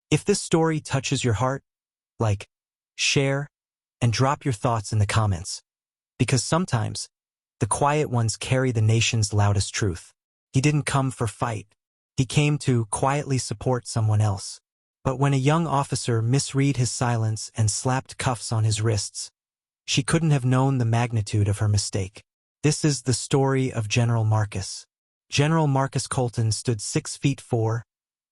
If this story touches your heart, like, share, and drop your thoughts in the comments. Because sometimes, the quiet ones carry the nation's loudest truth. He didn't come for fight. He came to quietly support someone else. But when a young officer misread his silence and slapped cuffs on his wrists, she couldn't have known the magnitude of her mistake. This is the story of General Marcus. General Marcus Colton stood 6'4",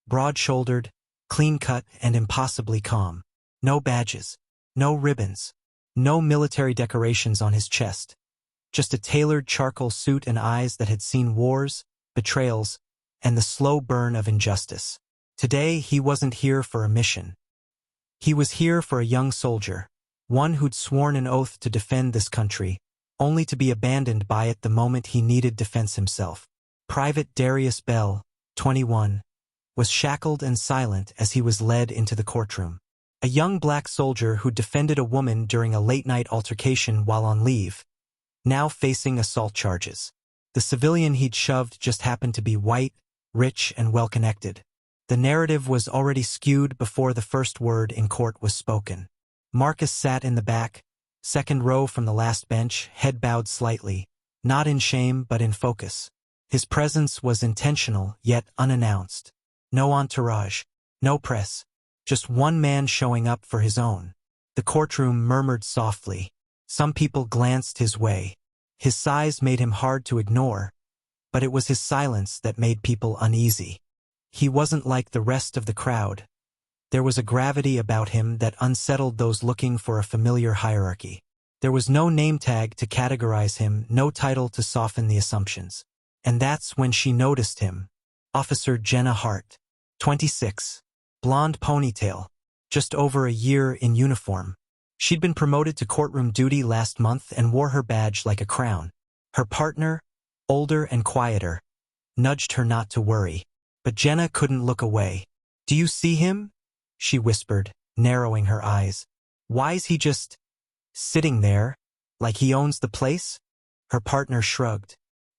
broad-shouldered, clean-cut, and impossibly calm. No badges, no ribbons, no military decorations on his chest. Just a tailored charcoal suit and eyes that had seen wars, betrayals, and the slow burn of injustice. Today, he wasn't here for a mission. He was here for a young soldier, one who'd sworn an oath to defend this country, only to be abandoned by it the moment he needed defense himself. Private Darius Bell, 21, was shackled and silent as he was led into the courtroom. A young black soldier who defended a woman during a late-night altercation while on leave, now facing assault charges. The civilian he'd shoved just happened to be white, rich, and well-connected. The narrative was already skewed before the first word in court was spoken. Marcus sat in the back, second row from the last bench, head bowed slightly, not in shame but in focus. His presence was intentional yet unannounced. No entourage, no press, just one man showing up for his own. The courtroom murmured softly. Some people glanced his way. His size made him hard to ignore, but it was his silence that made people uneasy. He wasn't like the rest of the crowd. There was a gravity about him that unsettled those looking for a familiar hierarchy. There was no name tag to categorize him, no title to soften the assumptions. And that's when she noticed him. Officer Jenna Hart, 26, blonde ponytail, just over a year in uniform. She'd been promoted to courtroom duty last month and wore her badge like a crown. Her partner, older and quieter, nudged her not to worry. But Jenna couldn't look away. "Do you see him?" she whispered, narrowing her eyes. "Why's he just sitting there, like he owns the place?" Her partner shrugged.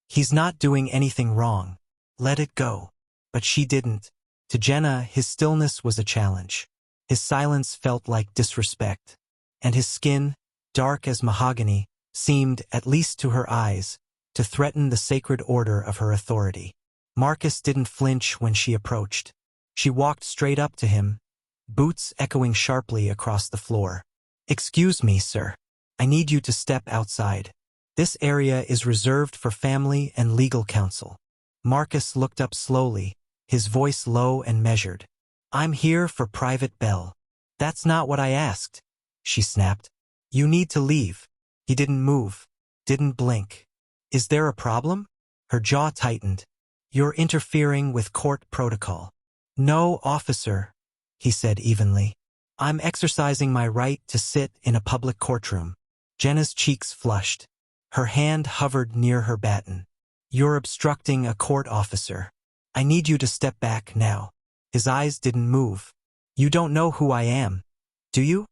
"He's not doing anything wrong. Let it go." But she didn't. To Jenna, his stillness was a challenge. His silence felt like disrespect. And his skin, dark as mahogany, seemed, at least to her eyes, to threaten the sacred order of her authority. Marcus didn't flinch when she approached. She walked straight up to him, boots echoing sharply across the floor. "Excuse me, sir. I need you to step outside. This area is reserved for family and legal counsel." Marcus looked up slowly, his voice low and measured. "I'm here for Private Bell." "That's not what I asked," she snapped. "You need to leave." He didn't move, didn't blink. "Is there a problem?" Her jaw tightened. "You're interfering with court protocol." "No, officer," he said evenly. "I'm exercising my right to sit in a public courtroom." Jenna's cheeks flushed. Her hand hovered near her baton. "You're obstructing a court officer. I need you to step back now." His eyes didn't move. "You don't know who I am, do you?"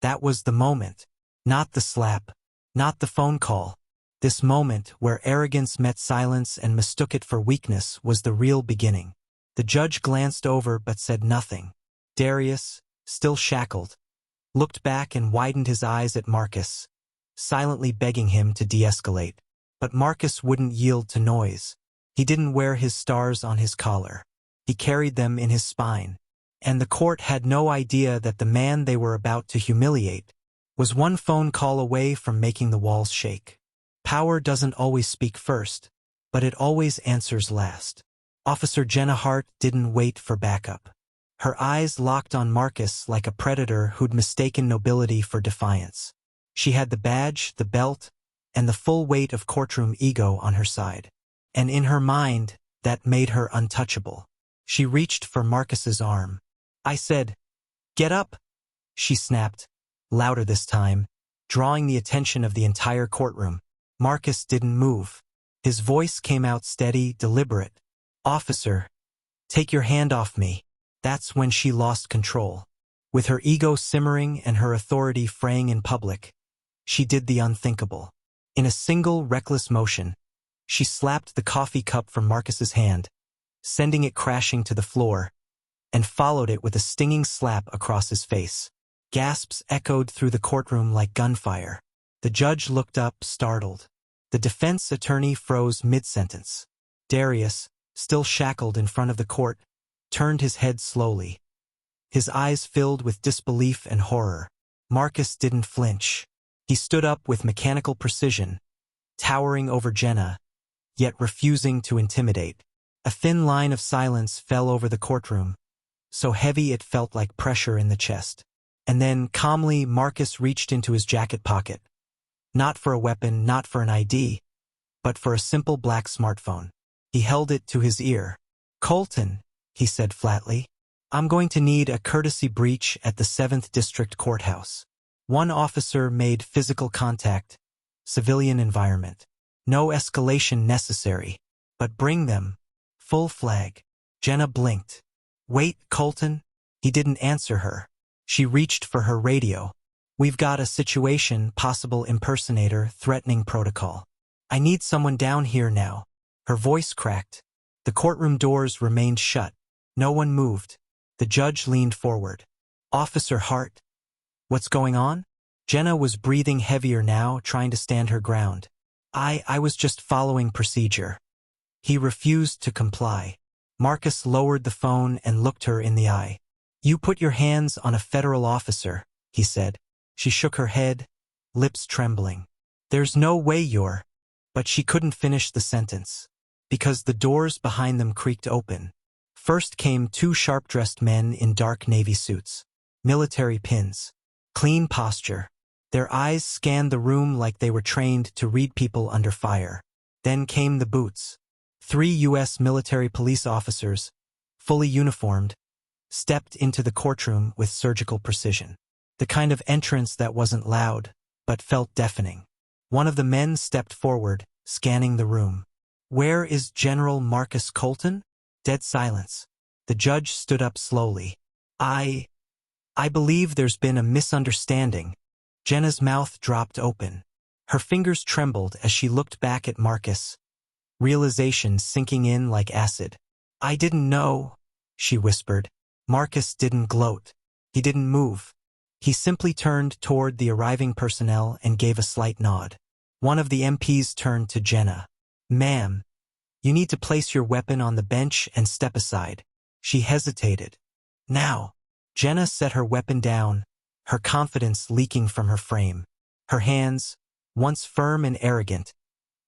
That was the moment. Not the slap. Not the phone call. This moment, where arrogance met silence and mistook it for weakness, was the real beginning. The judge glanced over but said nothing. Darius, still shackled, looked back and widened his eyes at Marcus, silently begging him to de-escalate. But Marcus wouldn't yield to noise. He didn't wear his stars on his collar. He carried them in his spine. And the court had no idea that the man they were about to humiliate was one phone call away from making the walls shake. Power doesn't always speak first, but it always answers last. Officer Jenna Hart didn't wait for backup. Her eyes locked on Marcus like a predator who'd mistaken nobility for defiance. She had the badge, the belt, and the full weight of courtroom ego on her side. And in her mind, that made her untouchable. She reached for Marcus's arm. "I said, get up," she snapped, louder this time, drawing the attention of the entire courtroom. Marcus didn't move. His voice came out steady, deliberate. "Officer, take your hand off me." That's when she lost control. With her ego simmering and her authority fraying in public, she did the unthinkable. In a single reckless motion, she slapped the coffee cup from Marcus's hand, sending it crashing to the floor, and followed it with a stinging slap across his face. Gasps echoed through the courtroom like gunfire. The judge looked up, startled. The defense attorney froze mid-sentence. Darius, still shackled in front of the court, turned his head slowly. His eyes filled with disbelief and horror. Marcus didn't flinch. He stood up with mechanical precision, towering over Jenna, yet refusing to intimidate. A thin line of silence fell over the courtroom, so heavy it felt like pressure in the chest. And then, calmly, Marcus reached into his jacket pocket. Not for a weapon, not for an ID, but for a simple black smartphone. He held it to his ear. "Colton," he said flatly, "I'm going to need a courtesy breach at the 7th District Courthouse. One officer made physical contact, civilian environment. No escalation necessary, but bring them. Full flag." Jenna blinked. "Wait, Colton?" He didn't answer her. She reached for her radio. "We've got a situation, possible impersonator, threatening protocol. I need someone down here now." Her voice cracked. The courtroom doors remained shut. No one moved. The judge leaned forward. "Officer Hart, what's going on?" Jenna was breathing heavier now, trying to stand her ground. I was just following procedure." He refused to comply. Marcus lowered the phone and looked her in the eye. "You put your hands on a federal officer," he said. She shook her head, lips trembling. "There's no way you're—" But she couldn't finish the sentence, because the doors behind them creaked open. First came two sharp-dressed men in dark navy suits. Military pins. Clean posture. Their eyes scanned the room like they were trained to read people under fire. Then came the boots. 3 U.S. military police officers, fully uniformed, stepped into the courtroom with surgical precision. The kind of entrance that wasn't loud, but felt deafening. One of the men stepped forward, scanning the room. "Where is General Marcus Colton?" Dead silence. The judge stood up slowly. I believe there's been a misunderstanding." Jenna's mouth dropped open. Her fingers trembled as she looked back at Marcus, realization sinking in like acid. "I didn't know," she whispered. Marcus didn't gloat. He didn't move. He simply turned toward the arriving personnel and gave a slight nod. One of the MPs turned to Jenna. "Ma'am, you need to place your weapon on the bench and step aside." She hesitated. "Now." Jenna set her weapon down, her confidence leaking from her frame. Her hands, once firm and arrogant,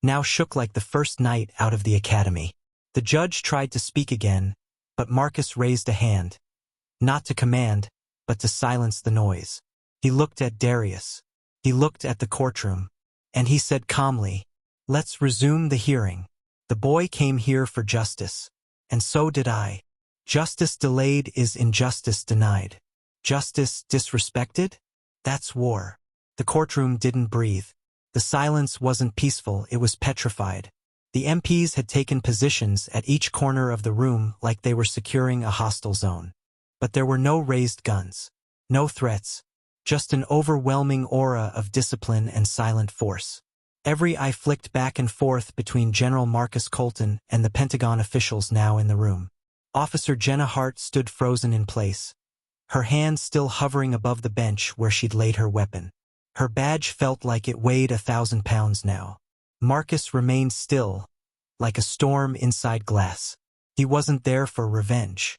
now shook like the first night out of the academy. The judge tried to speak again, but Marcus raised a hand. Not to command, but to silence the noise. He looked at Darius. He looked at the courtroom. And he said calmly, "Let's resume the hearing. The boy came here for justice. And so did I. Justice delayed is injustice denied. Justice disrespected? That's war." The courtroom didn't breathe. The silence wasn't peaceful, it was petrified. The MPs had taken positions at each corner of the room like they were securing a hostile zone. But there were no raised guns, no threats, just an overwhelming aura of discipline and silent force. Every eye flicked back and forth between General Marcus Colton and the Pentagon officials now in the room. Officer Jenna Hart stood frozen in place, her hand still hovering above the bench where she'd laid her weapon. Her badge felt like it weighed 1,000 pounds now. Marcus remained still, like a storm inside glass. He wasn't there for revenge.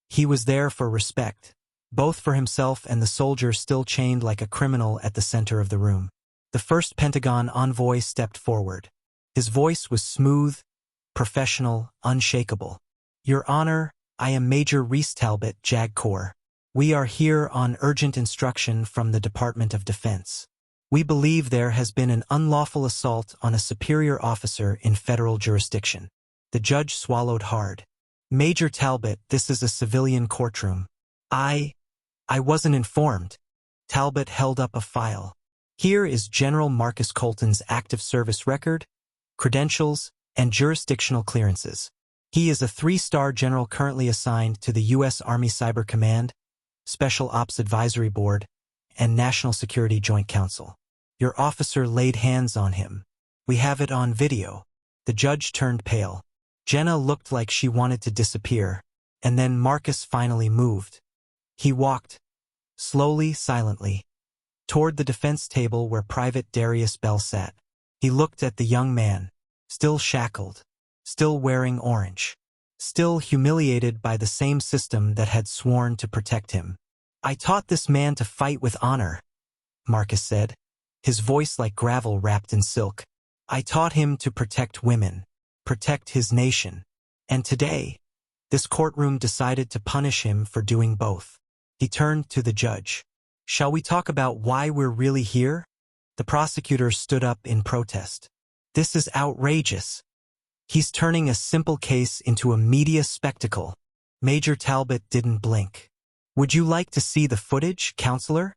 He was there for respect, both for himself and the soldier still chained like a criminal at the center of the room. The first Pentagon envoy stepped forward. His voice was smooth, professional, unshakable. "Your Honor, I am Major Reese Talbot, JAG Corps. We are here on urgent instruction from the Department of Defense. We believe there has been an unlawful assault on a superior officer in federal jurisdiction." The judge swallowed hard. "Major Talbot, this is a civilian courtroom. I wasn't informed." Talbot held up a file. "Here is General Marcus Colton's active service record, credentials, and jurisdictional clearances. He is a 3-star general currently assigned to the U.S. Army Cyber Command, Special Ops Advisory Board, and National Security Joint Council. Your officer laid hands on him. We have it on video." The judge turned pale. Jenna looked like she wanted to disappear. And then Marcus finally moved. He walked, slowly, silently, toward the defense table where Private Darius Bell sat. He looked at the young man, still shackled, still wearing orange, still humiliated by the same system that had sworn to protect him. "I taught this man to fight with honor," Marcus said, his voice like gravel wrapped in silk. "I taught him to protect women, protect his nation. And today, this courtroom decided to punish him for doing both." He turned to the judge. "Shall we talk about why we're really here?" The prosecutor stood up in protest. "This is outrageous. He's turning a simple case into a media spectacle." Major Talbot didn't blink. "Would you like to see the footage, counselor?"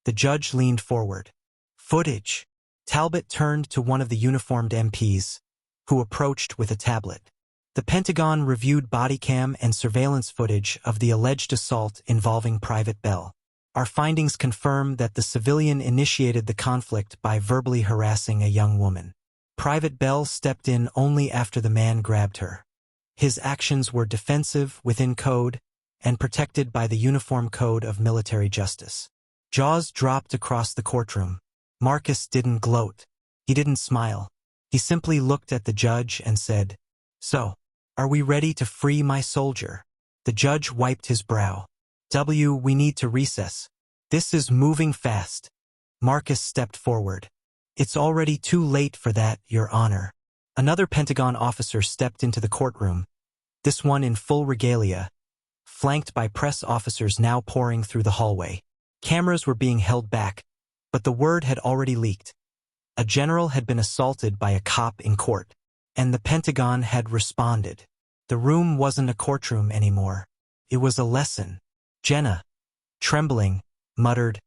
The judge leaned forward. "Footage?" Talbot turned to one of the uniformed MPs, who approached with a tablet. "The Pentagon reviewed body cam and surveillance footage of the alleged assault involving Private Bell. Our findings confirm that the civilian initiated the conflict by verbally harassing a young woman. Private Bell stepped in only after the man grabbed her. His actions were defensive, within code, and protected by the Uniform Code of Military Justice." Jaws dropped across the courtroom. Marcus didn't gloat. He didn't smile. He simply looked at the judge and said, "So, are we ready to free my soldier?" The judge wiped his brow. We need to recess. This is moving fast." Marcus stepped forward. "It's already too late for that, Your Honor." Another Pentagon officer stepped into the courtroom, this one in full regalia, flanked by press officers now pouring through the hallway. Cameras were being held back, but the word had already leaked. A general had been assaulted by a cop in court, and the Pentagon had responded. The room wasn't a courtroom anymore. It was a lesson. Jenna, trembling, muttered,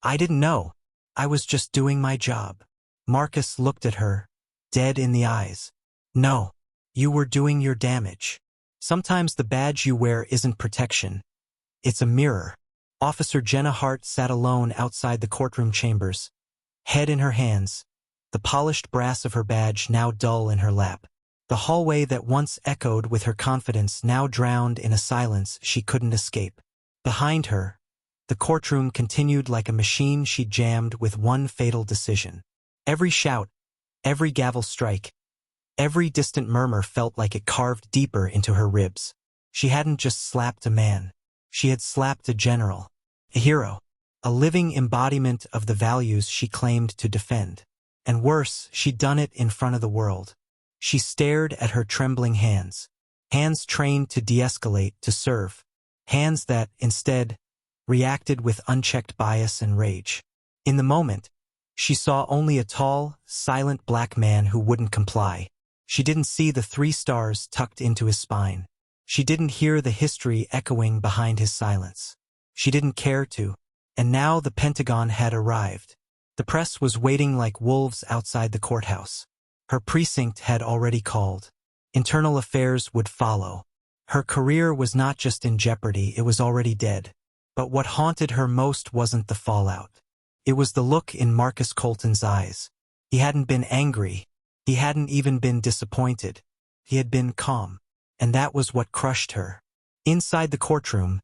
"I didn't know. I was just doing my job." Marcus looked at her, dead in the eyes. "No, you were doing your damage. Sometimes the badge you wear isn't protection. It's a mirror." Officer Jenna Hart sat alone outside the courtroom chambers, head in her hands, the polished brass of her badge now dull in her lap. The hallway that once echoed with her confidence now drowned in a silence she couldn't escape. Behind her, the courtroom continued like a machine she jammed with one fatal decision. Every shout, every gavel strike, every distant murmur felt like it carved deeper into her ribs. She hadn't just slapped a man. She had slapped a general, a hero, a living embodiment of the values she claimed to defend. And worse, she'd done it in front of the world. She stared at her trembling hands, hands trained to de-escalate, to serve, hands that, instead, reacted with unchecked bias and rage. In the moment, she saw only a tall, silent black man who wouldn't comply. She didn't see the 3 stars tucked into his spine. She didn't hear the history echoing behind his silence. She didn't care to. And now the Pentagon had arrived. The press was waiting like wolves outside the courthouse. Her precinct had already called. Internal affairs would follow. Her career was not just in jeopardy, it was already dead. But what haunted her most wasn't the fallout. It was the look in Marcus Colton's eyes. He hadn't been angry. He hadn't even been disappointed. He had been calm. And that was what crushed her. Inside the courtroom,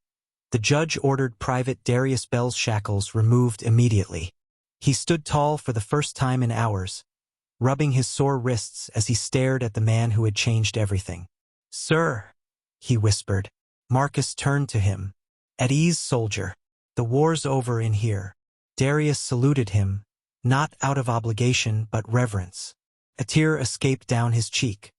the judge ordered Private Darius Bell's shackles removed immediately. He stood tall for the first time in hours, rubbing his sore wrists as he stared at the man who had changed everything. "Sir," he whispered. Marcus turned to him. "At ease, soldier. The war's over in here." Darius saluted him, not out of obligation but reverence. A tear escaped down his cheek.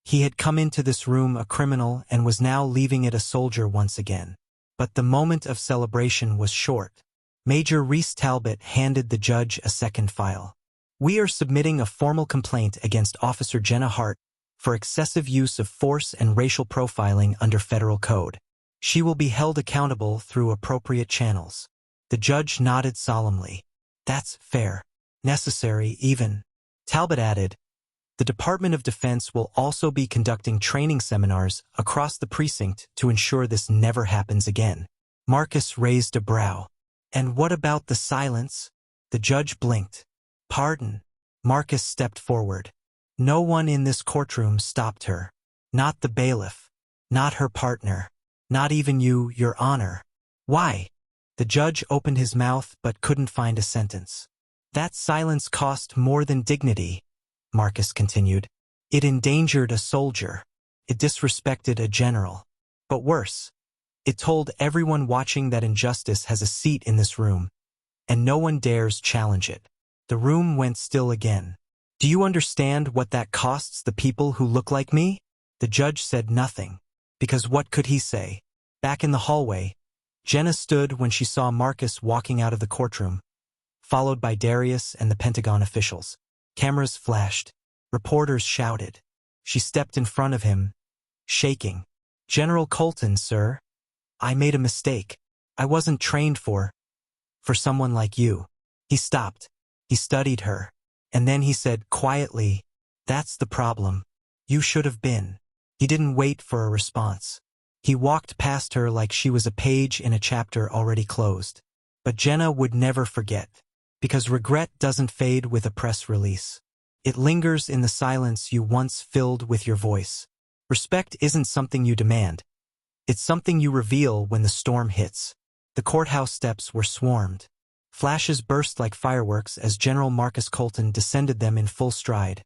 He had come into this room a criminal and was now leaving it a soldier once again. But the moment of celebration was short. Major Reese Talbot handed the judge a second file. "We are submitting a formal complaint against Officer Jenna Hart for excessive use of force and racial profiling under federal code. She will be held accountable through appropriate channels." The judge nodded solemnly. "That's fair. Necessary, even." Talbot added, "The Department of Defense will also be conducting training seminars across the precinct to ensure this never happens again." Marcus raised a brow. "And what about the silence?" The judge blinked. "Pardon." Marcus stepped forward. No one in this courtroom stopped her. Not the bailiff. Not her partner. Not even you, Your Honor. Why? The judge opened his mouth but couldn't find a sentence. That silence cost more than dignity, Marcus continued. It endangered a soldier. It disrespected a general. But worse, it told everyone watching that injustice has a seat in this room, and no one dares challenge it. The room went still again. Do you understand what that costs the people who look like me? The judge said nothing, because what could he say? Back in the hallway, Jenna stood when she saw Marcus walking out of the courtroom, followed by Darius and the Pentagon officials. Cameras flashed. Reporters shouted. She stepped in front of him, shaking. General Colton, sir. I made a mistake. I wasn't trained for someone like you. He stopped. He studied her. And then he said quietly, that's the problem. You should have been. He didn't wait for a response. He walked past her like she was a page in a chapter already closed. But Jenna would never forget, because regret doesn't fade with a press release. It lingers in the silence you once filled with your voice. Respect isn't something you demand. It's something you reveal when the storm hits. The courthouse steps were swarmed. Flashes burst like fireworks as General Marcus Colton descended them in full stride,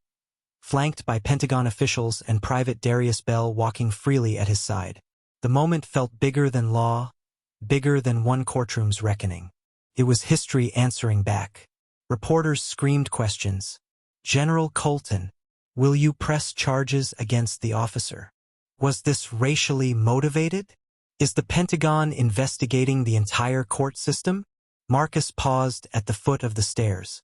flanked by Pentagon officials and Private Darius Bell walking freely at his side. The moment felt bigger than law, bigger than one courtroom's reckoning. It was history answering back. Reporters screamed questions. General Colton, will you press charges against the officer? Was this racially motivated? Is the Pentagon investigating the entire court system? Marcus paused at the foot of the stairs.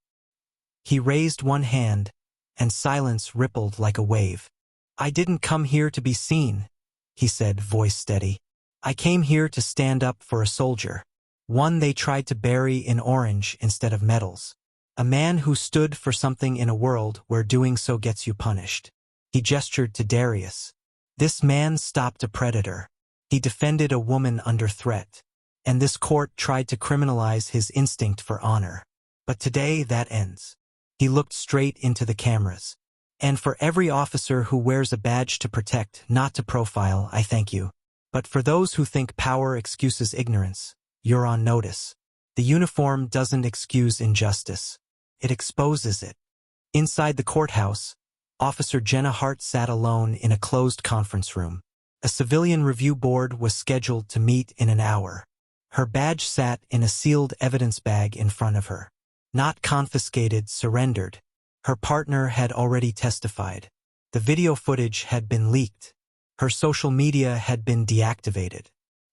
He raised one hand, and silence rippled like a wave. I didn't come here to be seen, he said, voice steady. I came here to stand up for a soldier, one they tried to bury in orange instead of medals. A man who stood for something in a world where doing so gets you punished. He gestured to Darius. This man stopped a predator. He defended a woman under threat. And this court tried to criminalize his instinct for honor. But today that ends. He looked straight into the cameras. And for every officer who wears a badge to protect, not to profile, I thank you. But for those who think power excuses ignorance, you're on notice. The uniform doesn't excuse injustice. It exposes it. Inside the courthouse, Officer Jenna Hart sat alone in a closed conference room. A civilian review board was scheduled to meet in an hour. Her badge sat in a sealed evidence bag in front of her. Not confiscated, surrendered. Her partner had already testified. The video footage had been leaked. Her social media had been deactivated.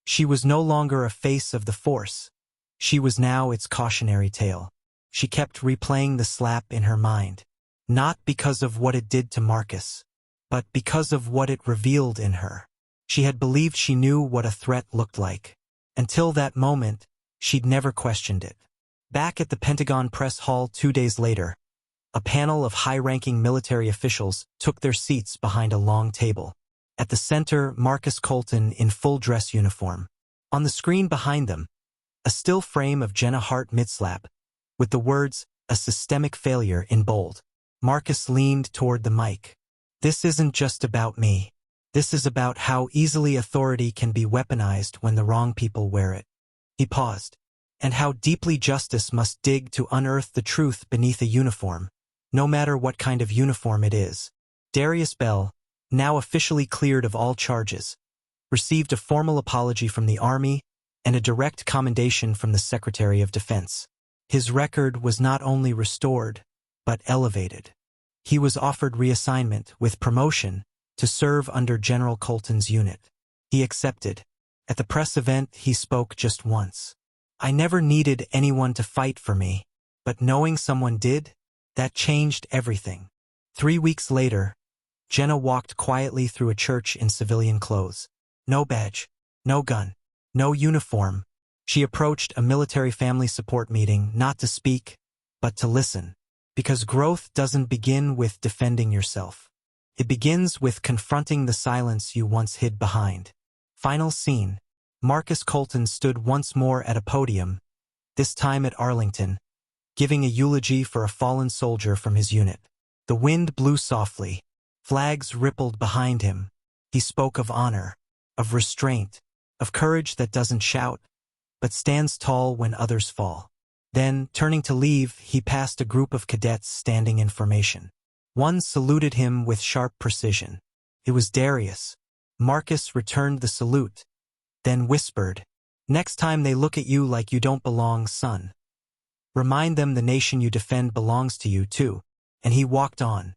She was no longer a face of the force. She was now its cautionary tale. She kept replaying the slap in her mind. Not because of what it did to Marcus, but because of what it revealed in her. She had believed she knew what a threat looked like. Until that moment, she'd never questioned it. Back at the Pentagon press hall 2 days later, a panel of high-ranking military officials took their seats behind a long table. At the center, Marcus Colton in full dress uniform. On the screen behind them, a still frame of Jenna Hart mid-slap, with the words, "A systemic failure" in bold. Marcus leaned toward the mic. This isn't just about me. This is about how easily authority can be weaponized when the wrong people wear it. He paused. And how deeply justice must dig to unearth the truth beneath a uniform, no matter what kind of uniform it is. Darius Bell, now officially cleared of all charges, received a formal apology from the Army and a direct commendation from the Secretary of Defense. His record was not only restored, but elevated. He was offered reassignment with promotion to serve under General Colton's unit. He accepted. At the press event, he spoke just once. I never needed anyone to fight for me, but knowing someone did, that changed everything. 3 weeks later, Jenna walked quietly through a church in civilian clothes. No badge, no gun, no uniform. She approached a military family support meeting not to speak, but to listen. Because growth doesn't begin with defending yourself. It begins with confronting the silence you once hid behind. Final scene. Marcus Colton stood once more at a podium, this time at Arlington, giving a eulogy for a fallen soldier from his unit. The wind blew softly. Flags rippled behind him. He spoke of honor, of restraint, of courage that doesn't shout, but stands tall when others fall. Then, turning to leave, he passed a group of cadets standing in formation. One saluted him with sharp precision. It was Darius. Marcus returned the salute, then whispered, "Next time they look at you like you don't belong, son, remind them the nation you defend belongs to you too." And he walked on,